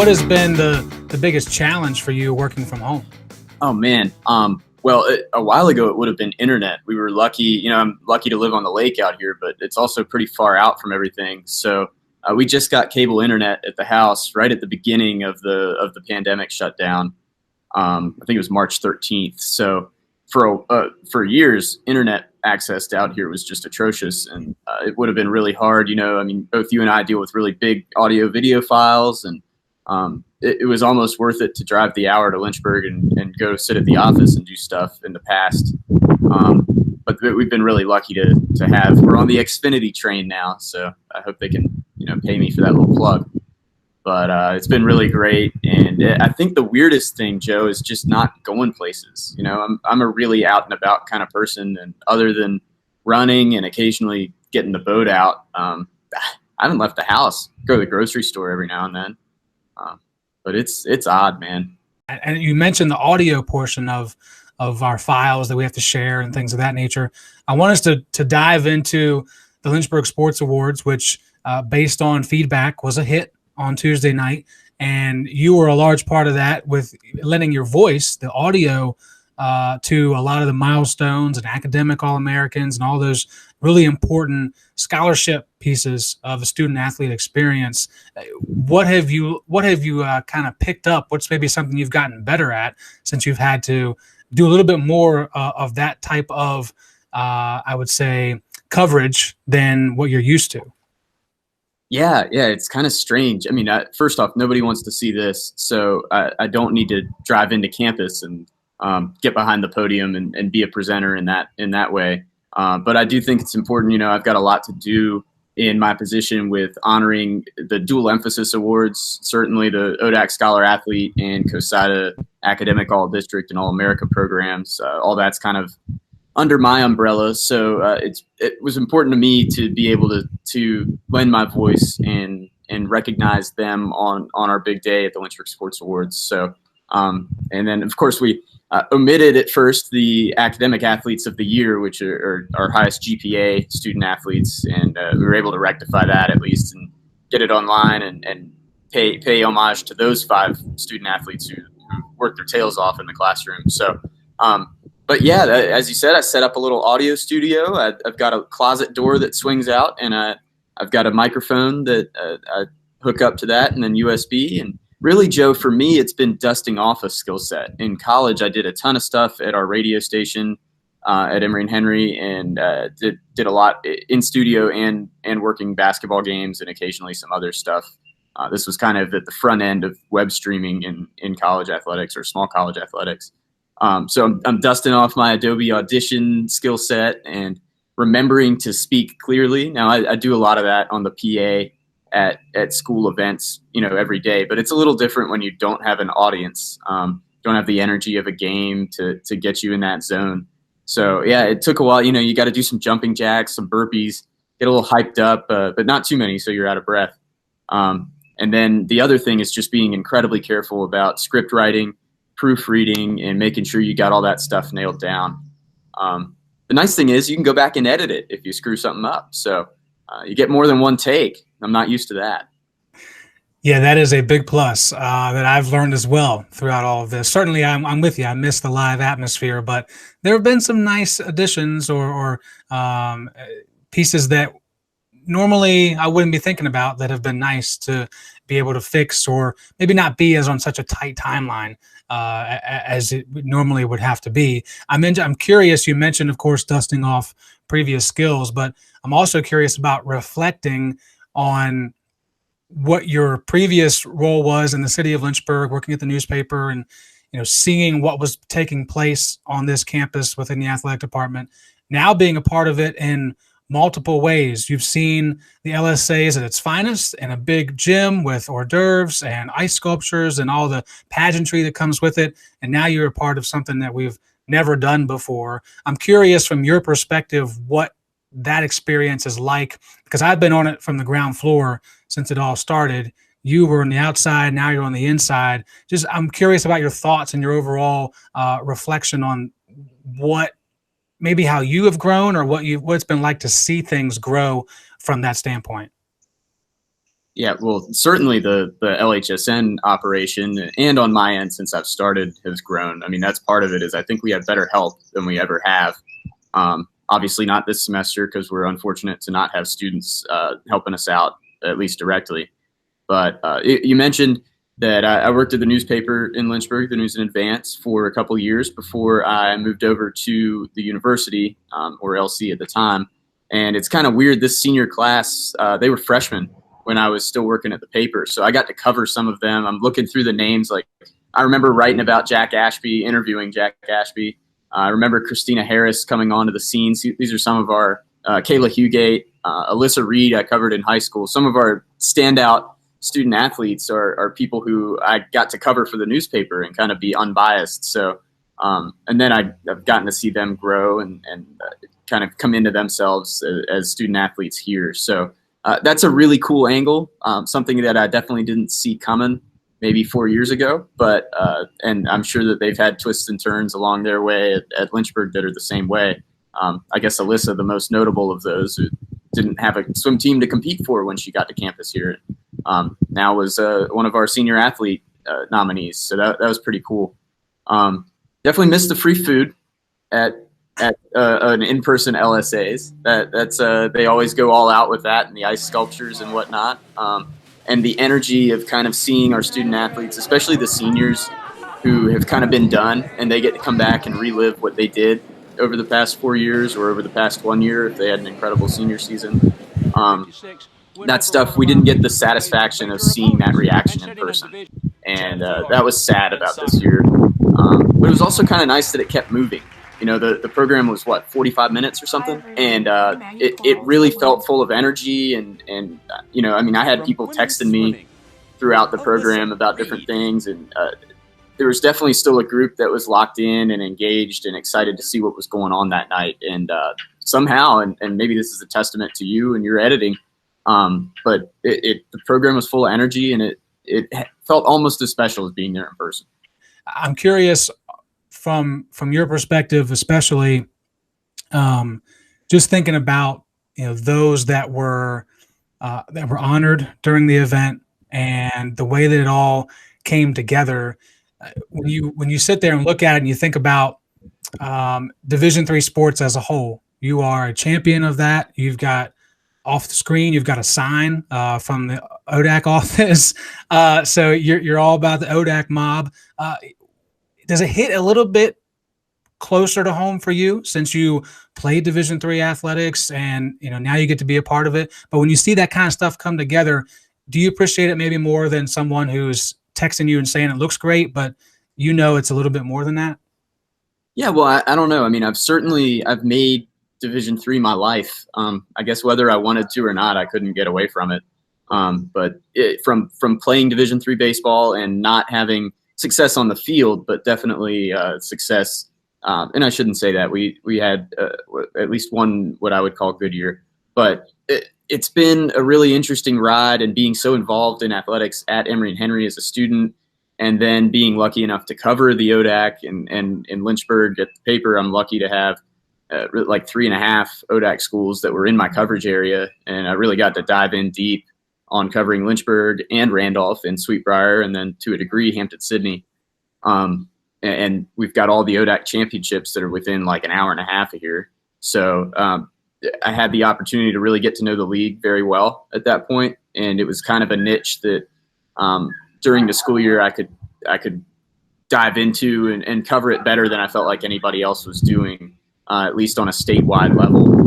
what has been the biggest challenge for you working from home? Oh man. Well, a while ago it would have been internet. We were lucky, I'm lucky to live on the lake out here, but it's also pretty far out from everything. So we just got cable internet at the house right at the beginning of the pandemic shutdown. I think it was March 13th. So for years, internet access out here was just atrocious, and it would have been really hard. Both you and I deal with really big audio video files, and it was almost worth it to drive the hour to Lynchburg and go sit at the office and do stuff in the past. But we've been really lucky to have. We're on the Xfinity train now, so I hope they can pay me for that little plug. But it's been really great, and I think the weirdest thing, Joe, is just not going places. I'm a really out and about kind of person, and other than running and occasionally getting the boat out, I haven't left the house. Go to the grocery store every now and then, but it's odd, man. And you mentioned the audio portion of our files that we have to share and things of that nature. I want us to dive into the Lynchburg Sports Awards, which based on feedback was a hit on Tuesday night, and you were a large part of that with lending your voice, the audio, to a lot of the milestones and academic All-Americans and all those really important scholarship pieces of the student-athlete experience. What have you kind of picked up? What's maybe something you've gotten better at since you've had to do a little bit more of that type of, I would say, coverage than what you're used to? Yeah, it's kind of strange. First off, nobody wants to see this, so I don't need to drive into campus and get behind the podium and be a presenter in that way. But I do think it's important. I've got a lot to do in my position with honoring the dual emphasis awards, certainly the ODAC Scholar Athlete and COSIDA Academic All District and All America programs. All that's kind of under my umbrella, so it was important to me to be able to lend my voice and recognize them on our big day at the Lynchburg Sports Awards. So, and then of course we omitted at first the academic athletes of the year, which are our highest GPA student athletes, and we were able to rectify that at least and get it online and pay homage to those 5 student athletes who worked their tails off in the classroom. So. But yeah, as you said, I set up a little audio studio. I've got a closet door that swings out, and I've got a microphone that I hook up to that, and then USB. And really, Joe, for me, it's been dusting off a skill set. In college, I did a ton of stuff at our radio station at Emory and Henry, and did a lot in studio and working basketball games and occasionally some other stuff. This was kind of at the front end of web streaming in college athletics or small college athletics. So I'm dusting off my Adobe Audition skill set and remembering to speak clearly. Now I do a lot of that on the PA at school events, every day, but it's a little different when you don't have an audience, don't have the energy of a game to get you in that zone. So yeah, it took a while. You got to do some jumping jacks, some burpees, get a little hyped up, but not too many, so you're out of breath. And then the other thing is just being incredibly careful about script writing, proofreading, and making sure you got all that stuff nailed down. The nice thing is you can go back and edit it if you screw something up. So you get more than one take. I'm not used to that. Yeah, that is a big plus that I've learned as well throughout all of this. Certainly, I'm with you. I miss the live atmosphere, but there have been some nice additions or pieces that normally I wouldn't be thinking about that have been nice to be able to fix, or maybe not be as on such a tight timeline as it normally would have to be. I'm curious, you mentioned, of course, dusting off previous skills, but I'm also curious about reflecting on what your previous role was in the city of Lynchburg, working at the newspaper, and seeing what was taking place on this campus within the athletic department, now being a part of it in multiple ways. You've seen the LSAs at its finest in a big gym with hors d'oeuvres and ice sculptures and all the pageantry that comes with it. And now you're a part of something that we've never done before. I'm curious from your perspective what that experience is like, because I've been on it from the ground floor since it all started. You were on the outside, now you're on the inside. I'm curious about your thoughts and your overall reflection on maybe how you have grown, or what it's been like to see things grow from that standpoint. Yeah, well, certainly the LHSN operation and on my end since I've started has grown. I mean, that's part of it is I think we have better help than we ever have. Obviously not this semester because we're unfortunate to not have students helping us out, at least directly. But you mentioned that I worked at the newspaper in Lynchburg, the News in Advance, for a couple of years before I moved over to the university, or LC at the time. And it's kind of weird. This senior class, they were freshmen when I was still working at the paper. So I got to cover some of them. I'm looking through the names. Like I remember writing about Jack Ashby, interviewing Jack Ashby. I remember Christina Harris coming onto the scene. These are some of our Kayla Hugate, Alyssa Reed I covered in high school. Some of our standout student athletes are people who I got to cover for the newspaper and kind of be unbiased. So, and then I've gotten to see them grow and kind of come into themselves as student athletes here. So that's a really cool angle, something that I definitely didn't see coming maybe 4 years ago, but and I'm sure that they've had twists and turns along their way at Lynchburg that are the same way. I guess Alyssa, the most notable of those, who didn't have a swim team to compete for when she got to campus here. Now was one of our senior athlete nominees, so that was pretty cool. Definitely missed the free food at an in-person LSAs. That's they always go all out with that and the ice sculptures and whatnot. And the energy of kind of seeing our student athletes, especially the seniors who have kind of been done, and they get to come back and relive what they did over the past 4 years or over the past 1 year if they had an incredible senior season. That stuff, we didn't get the satisfaction of seeing that reaction in person. And that was sad about this year. But it was also kind of nice that it kept moving. You know, the program was, 45 minutes or something? And it really felt full of energy. And you know, I mean, I had people texting me throughout the program about different things. And there was definitely still a group that was locked in and engaged and excited to see what was going on that night. And somehow, and maybe this is a testament to you and your editing, but the program was full of energy, and it felt almost as special as being there in person. I'm curious from your perspective, especially just thinking about, you know, those that were honored during the event and the way that it all came together. When you sit there and look at it and you think about Division III sports as a whole, you are a champion of that. You've got off the screen, you've got a sign from the ODAC office. So you're all about the ODAC mob. Does it hit a little bit closer to home for you since you played Division III athletics and, you know, now you get to be a part of it? But when you see that kind of stuff come together, do you appreciate it maybe more than someone who's texting you and saying it looks great, but you know it's a little bit more than that? Yeah, well, I don't know. I mean, I've made Division III my life. I guess whether I wanted to or not, I couldn't get away from it. But from playing Division III baseball and not having success on the field, but definitely success. And I shouldn't say that we had at least one what I would call good year, but it's been a really interesting ride, and being so involved in athletics at Emory and Henry as a student, and then being lucky enough to cover the ODAC and in Lynchburg at the paper. I'm lucky to have like 3.5 ODAC schools that were in my coverage area, and I really got to dive in deep on covering Lynchburg and Randolph and Sweetbriar, and then to a degree Hampton-Sydney. And we've got all the ODAC championships that are within like an hour and a half of here. So I had the opportunity to really get to know the league very well at that point, and it was kind of a niche that during the school year I could dive into and cover it better than I felt like anybody else was doing, at least on a statewide level.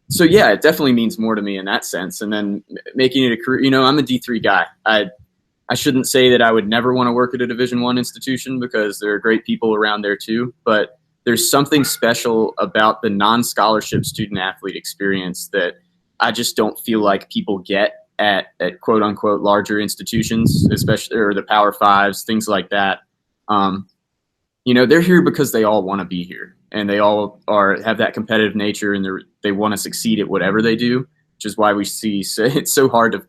So yeah, it definitely means more to me in that sense. And then making it a career, you know, I'm a D3 guy. I shouldn't say that I would never want to work at a Division I institution, because there are great people around there too, but there's something special about the non-scholarship student athlete experience that I just don't feel like people get at quote unquote larger institutions, especially, or the Power Fives, things like that. You know, they're here because they all want to be here, and they all have that competitive nature, and they want to succeed at whatever they do, which is why we see it's so hard to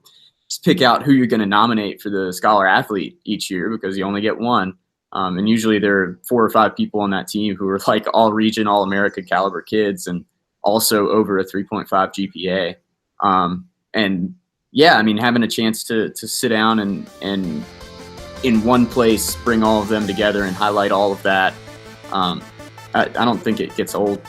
pick out who you're going to nominate for the scholar athlete each year, because you only get one. And usually there are 4 or 5 people on that team who are like all region, all America caliber kids, and also over a 3.5 GPA. And yeah, I mean, having a chance to sit down and in one place bring all of them together and highlight all of that, I don't think it gets old.